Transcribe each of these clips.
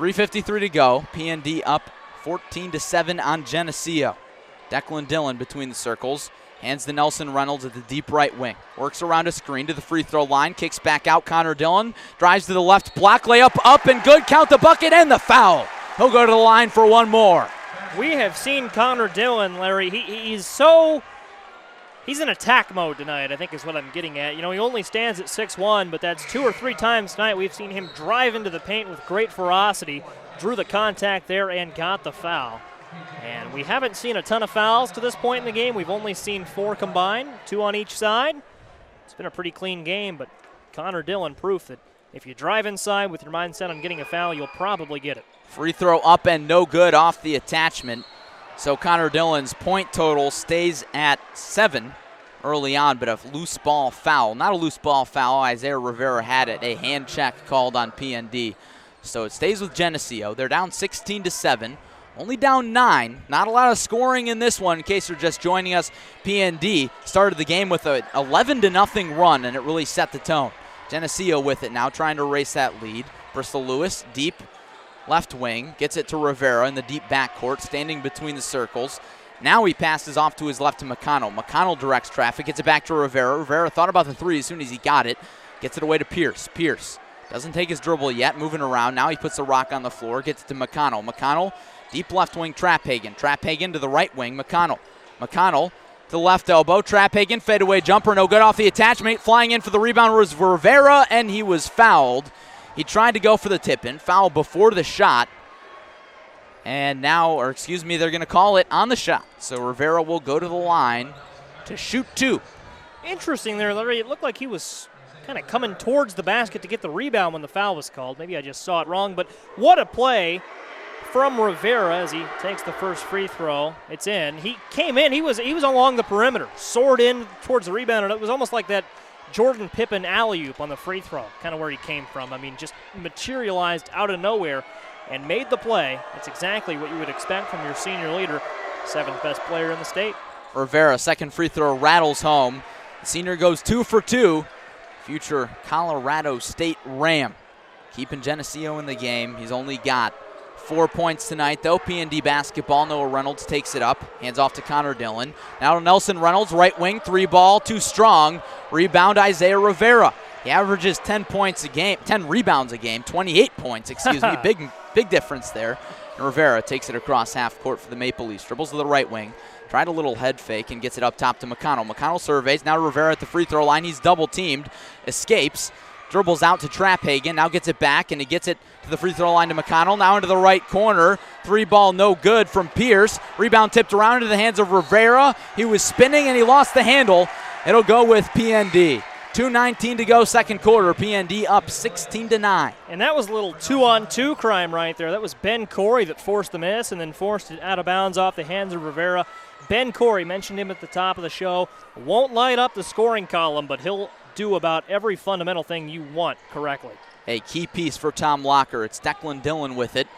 3:53 to go. PND up 14-7 on Geneseo. Declan Dillon between the circles. Hands to Nelson Reynolds at the deep right wing. Works around a screen to the free throw line. Kicks back out. Connor Dillon drives to the left block. Layup up and good. Count the bucket and the foul. He'll go to the line for one more. We have seen Connor Dillon, Larry. He's in attack mode tonight, I think is what I'm getting at. You know, he only stands at 6'1", but that's 2 or 3 times tonight we've seen him drive into the paint with great ferocity. Drew the contact there and got the foul. And we haven't seen a ton of fouls to this point in the game. We've only seen 4 combined, 2 on each side. It's been a pretty clean game, but Connor Dillon proof that if you drive inside with your mindset on getting a foul, you'll probably get it. Free throw up and no good off the attachment. So Connor Dillon's point total stays at 7 early on, but a loose ball foul. Not a loose ball foul. Isaiah Rivera had it. A hand check called on PND. So it stays with Geneseo. They're down 16-7. Only down 9. Not a lot of scoring in this one in case you're just joining us. PND started the game with an 11-0 run, and it really set the tone. Geneseo with it now, trying to erase that lead. Bristol Lewis, deep left wing, gets it to Rivera in the deep backcourt, standing between the circles. Now he passes off to his left to McConnell. McConnell directs traffic, gets it back to Rivera. Rivera thought about the 3 as soon as he got it. Gets it away to Pierce. Pierce doesn't take his dribble yet, moving around. Now he puts the rock on the floor, gets it to McConnell. McConnell, deep left wing, Traphagen. Traphagen to the right wing, McConnell. McConnell to the left elbow. Traphagen, fadeaway jumper, no good off the attachment. Flying in for the rebound was Rivera, and he was fouled. He tried to go for the tip-in, foul before the shot. And now, they're going to call it on the shot. So Rivera will go to the line to shoot 2. Interesting there, Larry. It looked like he was kind of coming towards the basket to get the rebound when the foul was called. Maybe I just saw it wrong, but what a play from Rivera as he takes the first free throw. It's in. He came in. He was along the perimeter, soared in towards the rebound, and it was almost like that Jordan Pippen alley-oop on the free throw, kind of where he came from. I mean, just materialized out of nowhere and made the play. That's exactly what you would expect from your senior leader, 7th best player in the state. Rivera, second free throw, rattles home. The senior goes 2 for 2. Future Colorado State Ram. Keeping Geneseo in the game. He's only got 4 points tonight, though. PND basketball. Noah Reynolds takes it up. Hands off to Connor Dillon. Now to Nelson Reynolds, right wing, 3 ball, too strong. Rebound Isaiah Rivera. He averages 10 points a game, 10 rebounds a game, 28 points, Big difference there. And Rivera takes it across half court for the Maple Leafs. Dribbles to the right wing. Tried a little head fake and gets it up top to McConnell. McConnell surveys. Now Rivera at the free throw line. He's double teamed. Escapes. Dribbles out to Traphagen. Now gets it back, and he gets it to the free throw line to McConnell. Now into the right corner. 3 ball no good from Pierce. Rebound tipped around into the hands of Rivera. He was spinning, and he lost the handle. It'll go with PND. 2:19 to go, second quarter. PND up 16-9. And that was a little 2-on-2 crime right there. That was Ben Corey that forced the miss and then forced it out of bounds off the hands of Rivera. Ben Corey, mentioned him at the top of the show, won't light up the scoring column, but he'll do about every fundamental thing you want correctly. A key piece for Tom Locker. It's Declan Dillon with it.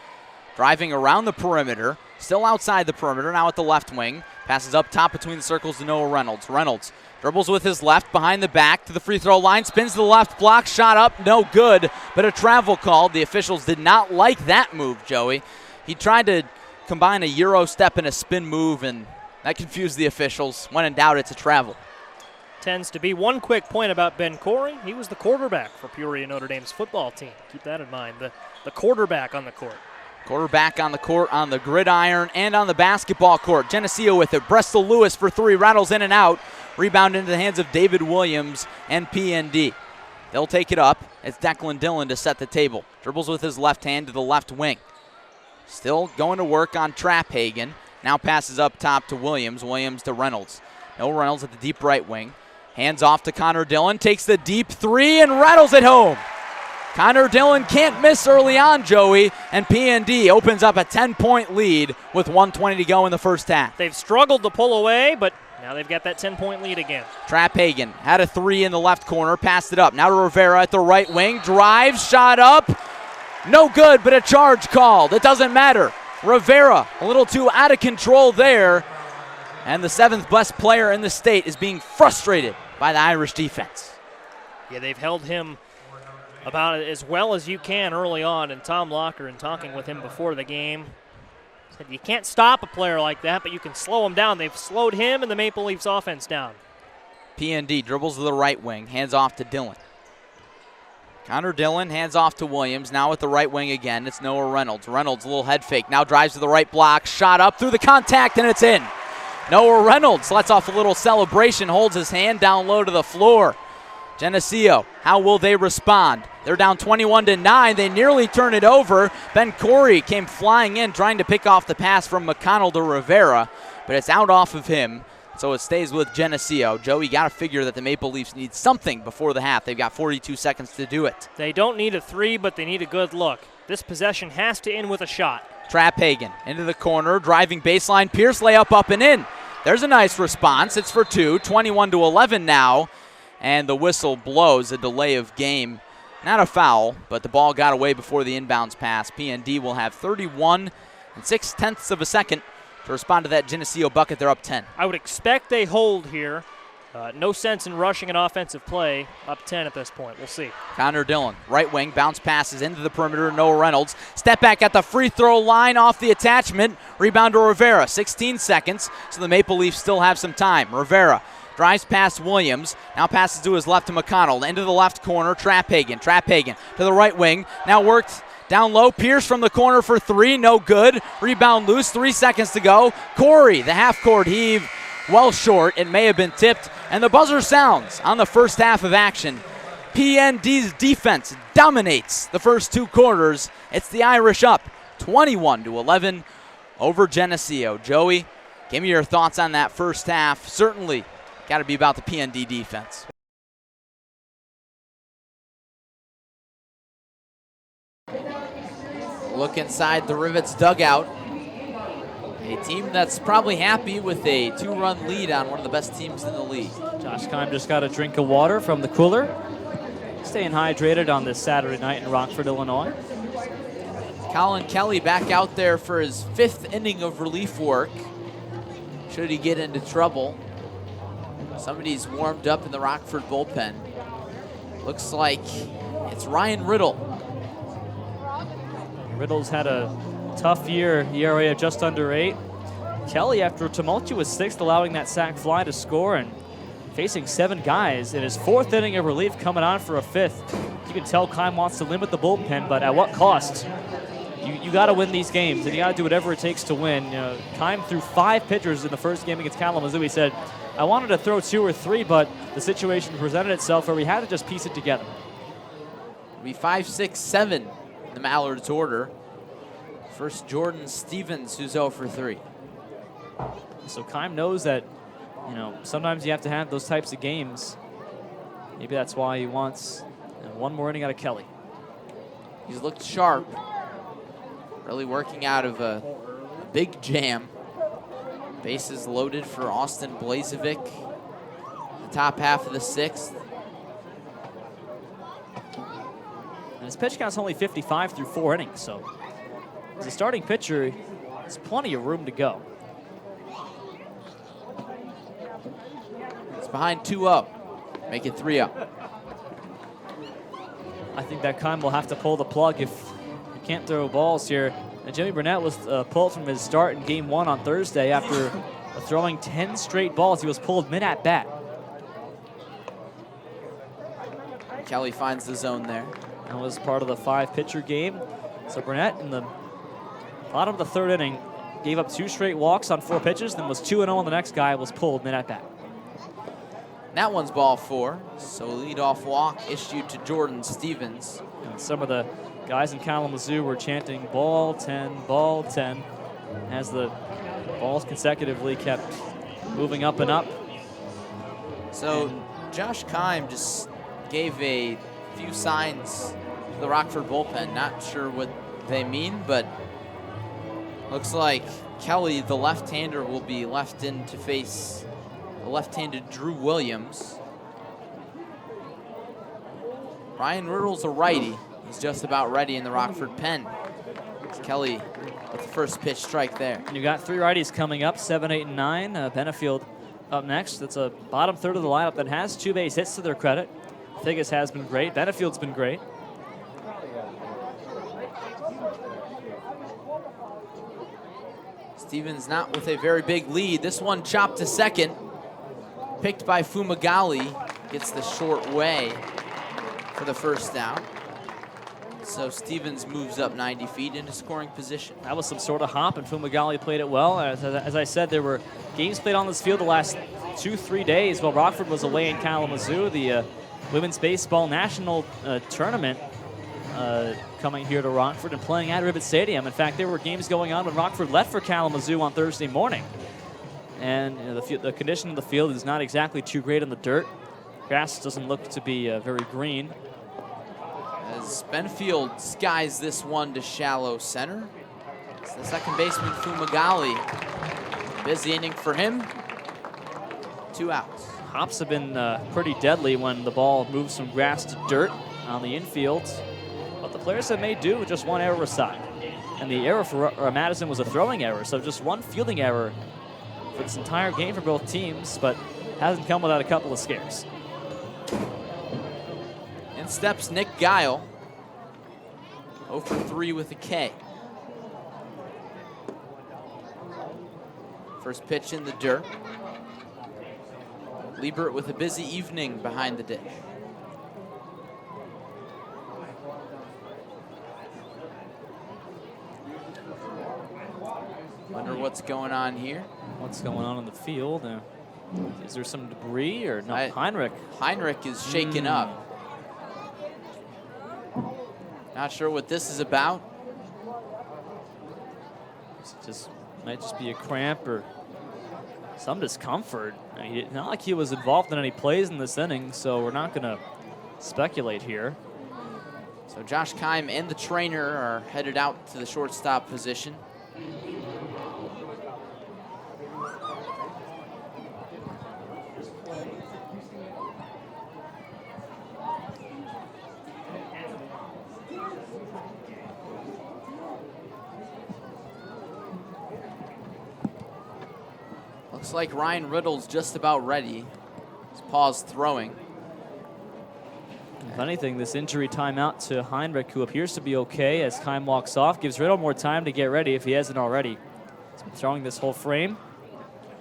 Driving around the perimeter. Still outside the perimeter, now at the left wing. Passes up top between the circles to Noah Reynolds. Reynolds dribbles with his left behind the back to the free throw line. Spins to the left block. Shot up, no good. But a travel called. The officials did not like that move, Joey. He tried to combine a Euro step and a spin move, and that confused the officials. When in doubt, it's a travel. Tends to be. One quick point about Ben Corey. He was the quarterback for Peoria Notre Dame's football team. Keep that in mind. The quarterback on the court. Quarterback on the court, on the gridiron, and on the basketball court. Geneseo with it. Bristol Lewis for 3. Rattles in and out. Rebound into the hands of David Williams and PND. They'll take it up. It's Declan Dillon to set the table. Dribbles with his left hand to the left wing. Still going to work on Traphagen. Now passes up top to Williams. Williams to Reynolds. No Reynolds at the deep right wing. Hands off to Connor Dillon. Takes the deep 3 and rattles it home. Connor Dillon can't miss early on, Joey, and PND opens up a 10-point lead with 1:20 to go in the first half. They've struggled to pull away, but now they've got that 10-point lead again. Traphagen had a 3 in the left corner, passed it up. Now to Rivera at the right wing, drives, shot up. No good, but a charge called. It doesn't matter. Rivera a little too out of control there, and the 7th best player in the state is being frustrated by the Irish defense. Yeah, they've held him about it as well as you can early on. And Tom Locker, in talking with him before the game, said you can't stop a player like that, but you can slow him down. They've slowed him and the Maple Leafs offense down. PND dribbles to the right wing, hands off to Dillon. Connor Dillon hands off to Williams. Now with the right wing again, it's Noah Reynolds. Reynolds, a little head fake, now drives to the right block, shot up through the contact, and it's in. Noah Reynolds lets off a little celebration, holds his hand down low to the floor. Geneseo, how will they respond? They're down 21-9. They nearly turn it over. Ben Corey came flying in, trying to pick off the pass from McConnell to Rivera, but it's out off of him. So it stays with Geneseo. Joey, got to figure that the Maple Leafs need something before the half. They've got 42 seconds to do it. They don't need a three, but they need a good look. This possession has to end with a shot. Trapp Hagen into the corner, driving baseline. Pierce layup up and in. There's a nice response. It's for two, 21-11 now. And the whistle blows, a delay of game. Not a foul, but the ball got away before the inbounds pass. PND will have 31 6/10 of a second to respond to that Geneseo bucket. They're up 10. I would expect they hold here. No sense in rushing an offensive play. Up 10 at this point. We'll see. Connor Dillon, right wing, bounce passes into the perimeter. Noah Reynolds. Step back at the free throw line off the attachment. Rebound to Rivera. 16 seconds, so the Maple Leafs still have some time. Rivera drives past Williams. Now passes to his left to McConnell. Into the left corner, Trapp Hagen. Trapp Hagen to the right wing. Now worked down low. Pierce from the corner for three. No good. Rebound loose. 3 seconds to go. Corey, the half-court heave, well short. It may have been tipped. And the buzzer sounds on the first half of action. PND's defense dominates the first 2 quarters. It's the Irish up 21-11 over Geneseo. Joey, give me your thoughts on that first half. Certainly got to be about the PND defense. Look inside the Rivets dugout. A team that's probably happy with a 2-run lead on one of the best teams in the league. Josh Keim just got a drink of water from the cooler. Staying hydrated on this Saturday night in Rockford, Illinois. Colin Kelly back out there for his 5th inning of relief work. Should he get into trouble. Somebody's warmed up in the Rockford bullpen. Looks like it's Ryan Riddle. Riddle's had a tough year, ERA of just under 8. Kelly, after a tumultuous 6th, allowing that sac fly to score and facing 7 guys in his 4th inning of relief, coming on for a 5th. You can tell Keim wants to limit the bullpen, but at what cost? You got to win these games, and you got to do whatever it takes to win. Keim threw 5 pitchers in the first game against Kalamazoo. He said, I wanted to throw 2 or 3, but the situation presented itself where we had to just piece it together. It'll be 5, 6, 7 in the Mallards order. First, Jordan Stevens, who's 0 for 3. So Keim knows that, sometimes you have to have those types of games. Maybe that's why he wants one more inning out of Kelly. He's looked sharp. Really working out of a big jam. Bases loaded for Austin Blazevic. The top half of the 6th. And his pitch count's only 55 through 4 innings, so as a starting pitcher, there's plenty of room to go. It's behind 2-0. Make it 3-0. I think that Keim will have to pull the plug if he can't throw balls here. And Jimmy Burnett was pulled from his start in Game 1 on Thursday after throwing 10 straight balls. He was pulled mid-at-bat. Kelly finds the zone there. That was part of the 5-pitcher game. So Burnett in the bottom of the 3rd inning gave up 2 straight walks on 4 pitches, then was 2-0 on the next guy, was pulled mid-at-bat. That one's ball 4. So leadoff walk issued to Jordan Stevens. And some of the guys in Kalamazoo were chanting ball 10, ball 10, as the balls consecutively kept moving up and up. So Josh Keim just gave a few signs to the Rockford bullpen. Not sure what they mean, but looks like Kelly, the left-hander, will be left in to face the left-handed Drew Williams. Ryan Riddle's a righty. He's just about ready in the Rockford pen. It's Kelly with the first pitch strike there. And you got 3 righties coming up, 7, 8, and 9. Benefield up next. That's a bottom third of the lineup that has 2 base hits to their credit. Figgis has been great. Benefield's been great. Stevens not with a very big lead. This one chopped to second. Picked by Fumagalli. Gets the short way for the first down. So Stevens moves up 90 feet into scoring position. That was some sort of hop, and Fumagalli played it well. As I said, there were games played on this field the last 2-3 days while Rockford was away in Kalamazoo. The Women's Baseball National Tournament coming here to Rockford and playing at Rivet Stadium. In fact, there were games going on when Rockford left for Kalamazoo on Thursday morning. And the condition of the field is not exactly too great on the dirt. Grass doesn't look to be very green. As Benfield skies this one to shallow center. It's the second baseman, Fumagalli. Busy inning for him. 2 outs. Hops have been pretty deadly when the ball moves from grass to dirt on the infield. But the players have made do with just one error aside. And the error for Madison was a throwing error, so just one fielding error for this entire game for both teams, but hasn't come without a couple of scares. In steps Nick Guile. 0 for 3 with a K. First pitch in the dirt. Liebert with a busy evening behind the dish. Wonder what's going on here. What's going on in the field? Is there some debris or no? Heinrich. Heinrich is shaken up. Not sure what this is about. Might just be a cramp or some discomfort. I mean, it's not like he was involved in any plays in this inning, so we're not going to speculate here. So Josh Keim and the trainer are headed out to the shortstop position. Looks like Ryan Riddle's just about ready. He's paused throwing. If anything, this injury timeout to Heinrich, who appears to be okay as Keim walks off, gives Riddle more time to get ready if he hasn't already. He's been throwing this whole frame.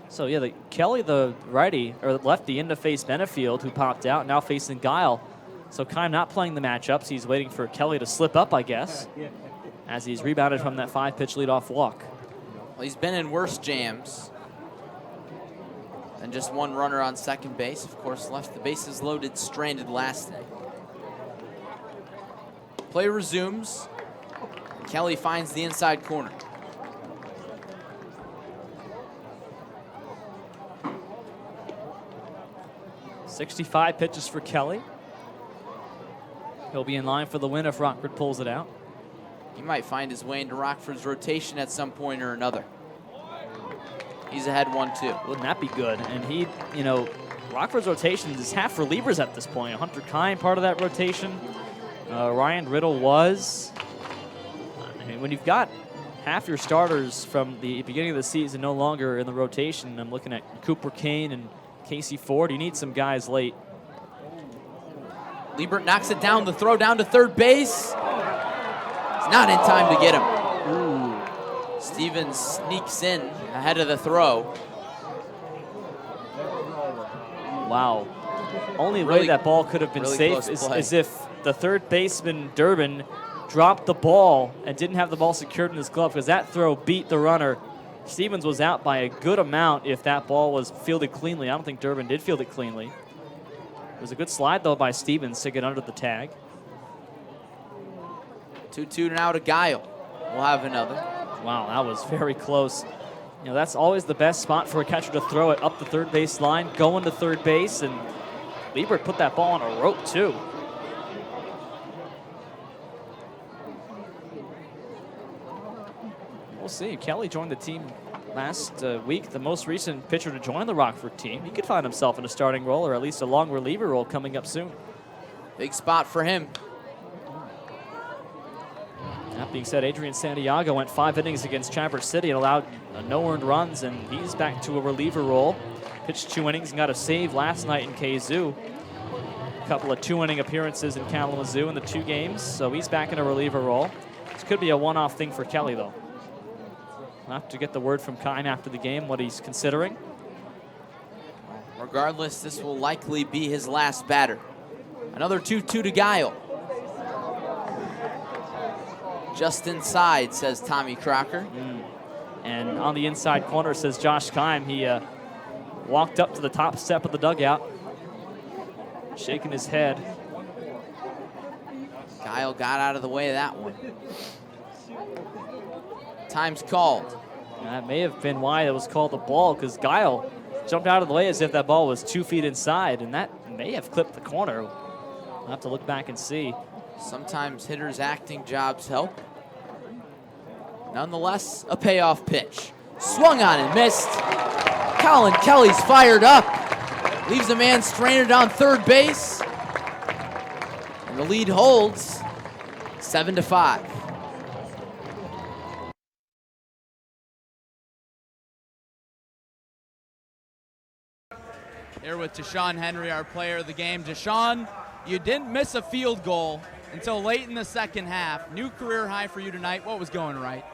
So yeah, Kelly, the righty, or lefty, in to face Benefield, who popped out, now facing Guile. So Keim not playing the matchups. He's waiting for Kelly to slip up, I guess, as he's rebounded from that 5-pitch leadoff walk. Well, he's been in worse jams. And just one runner on second base. Of course, left the bases loaded, stranded last inning. Play resumes. Kelly finds the inside corner. .65 pitches for Kelly. He'll be in line for the win if Rockford pulls it out. He might find his way into Rockford's rotation at some point or another. He's ahead 1-2. Wouldn't that be good? And he, Rockford's rotation is half relievers at this point. Hunter Keim, part of that rotation. Ryan Riddle was. I mean, when you've got half your starters from the beginning of the season no longer in the rotation, I'm looking at Cooper Kane and Casey Ford. You need some guys late. Liebert knocks it down, the throw down to third base. It's not in time to get him. Ooh. Stevens sneaks in ahead of the throw. Wow. Only way that ball could have been safe is if the third baseman, Durbin, dropped the ball and didn't have the ball secured in his glove, because that throw beat the runner. Stevens was out by a good amount if that ball was fielded cleanly. I don't think Durbin did field it cleanly. It was a good slide, though, by Stevens to get under the tag. 2-2 now to Guile. We'll have another. Wow, that was very close. That's always the best spot for a catcher to throw it up the third base line, going to third base, and Liebert put that ball on a rope, too. We'll see. Kelly joined the team last week, the most recent pitcher to join the Rockford team. He could find himself in a starting role, or at least a long reliever role coming up soon. Big spot for him. That being said, Adrian Santiago went 5 innings against Traverse City and allowed no earned runs, and he's back to a reliever role. Pitched 2 innings and got a save last night in Kazoo. A couple of 2-inning appearances in Kalamazoo in the 2 games, so he's back in a reliever role. This could be a one-off thing for Kelly, though. We'll have to get the word from Kime after the game, what he's considering. Regardless, this will likely be his last batter. Another 2-2 to Guile. Just inside, says Tommy Crocker. And on the inside corner, says Josh Kime. He walked up to the top step of the dugout, shaking his head. Guile got out of the way of that one. Time's called. That may have been why it was called a ball, because Guile jumped out of the way as if that ball was 2 feet inside, and that may have clipped the corner. We'll have to look back and see. Sometimes hitters' acting jobs help. Nonetheless, a payoff pitch. Swung on and missed. Colin Kelly's fired up. Leaves a man stranded on third base. And the lead holds 7-5. Here with Deshaun Henry, our player of the game. Deshaun, you didn't miss a field goal until late in the second half. New career high for you tonight. What was going right?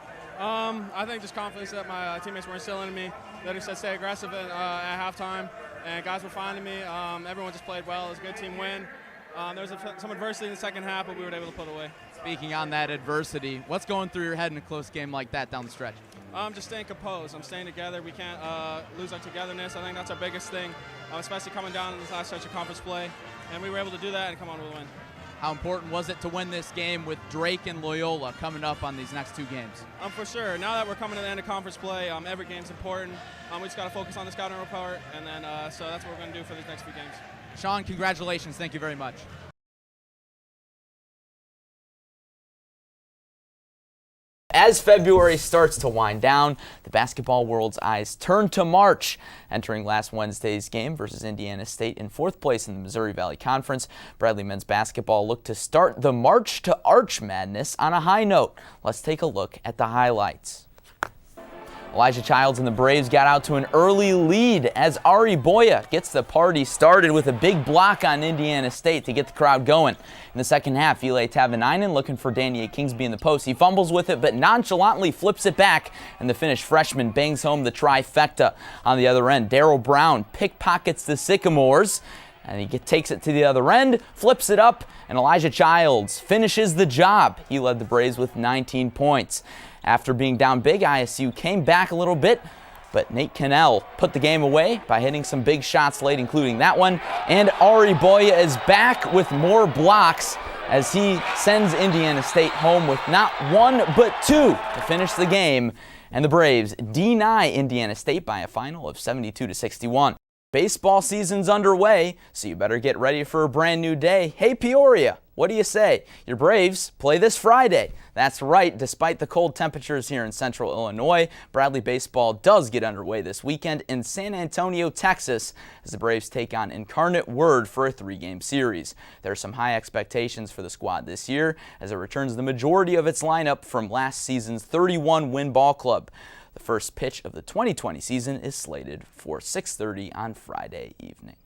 I think just confidence that my teammates were instilling in me. They just said stay aggressive at halftime, and guys were finding me. Everyone just played well. It was a good team win. There was some adversity in the second half, but we were able to put it away. Speaking on that adversity, what's going through your head in a close game like that down the stretch? I'm just staying composed. I'm staying together. We can't lose our togetherness. I think that's our biggest thing, especially coming down in this last stretch of conference play. And we were able to do that and come on with a win. How important was it to win this game with Drake and Loyola coming up on these next two games? For sure. Now that we're coming to the end of conference play, every game's important. We just got to focus on the scouting report, and then so that's what we're going to do for these next few games. Sean, congratulations. Thank you very much. As February starts to wind down, the basketball world's eyes turn to March. Entering last Wednesday's game versus Indiana State in fourth place in the Missouri Valley Conference, Bradley men's basketball looked to start the March to Arch madness on a high note. Let's take a look at the highlights. Elijah Childs and the Braves got out to an early lead as Ari Boya gets the party started with a big block on Indiana State to get the crowd going. In the second half, Eli Tavanainen looking for Daniel Kingsby in the post. He fumbles with it, but nonchalantly flips it back, and the Finnish freshman bangs home the trifecta. On the other end, Darryl Brown pickpockets the Sycamores, and he takes it to the other end, flips it up, and Elijah Childs finishes the job. He led the Braves with 19 points. After being down big, ISU came back a little bit, but Nate Cannell put the game away by hitting some big shots late, including that one. And Ari Boya is back with more blocks as he sends Indiana State home with not one but two to finish the game. And the Braves deny Indiana State by a final of 72-61. Baseball season's underway, so you better get ready for a brand new day. Hey Peoria, what do you say? Your Braves play this Friday. That's right, despite the cold temperatures here in central Illinois, Bradley baseball does get underway this weekend in San Antonio, Texas, as the Braves take on Incarnate Word for a 3-game series. There are some high expectations for the squad this year, as it returns the majority of its lineup from last season's 31-win ball club. The first pitch of the 2020 season is slated for 6:30 on Friday evening.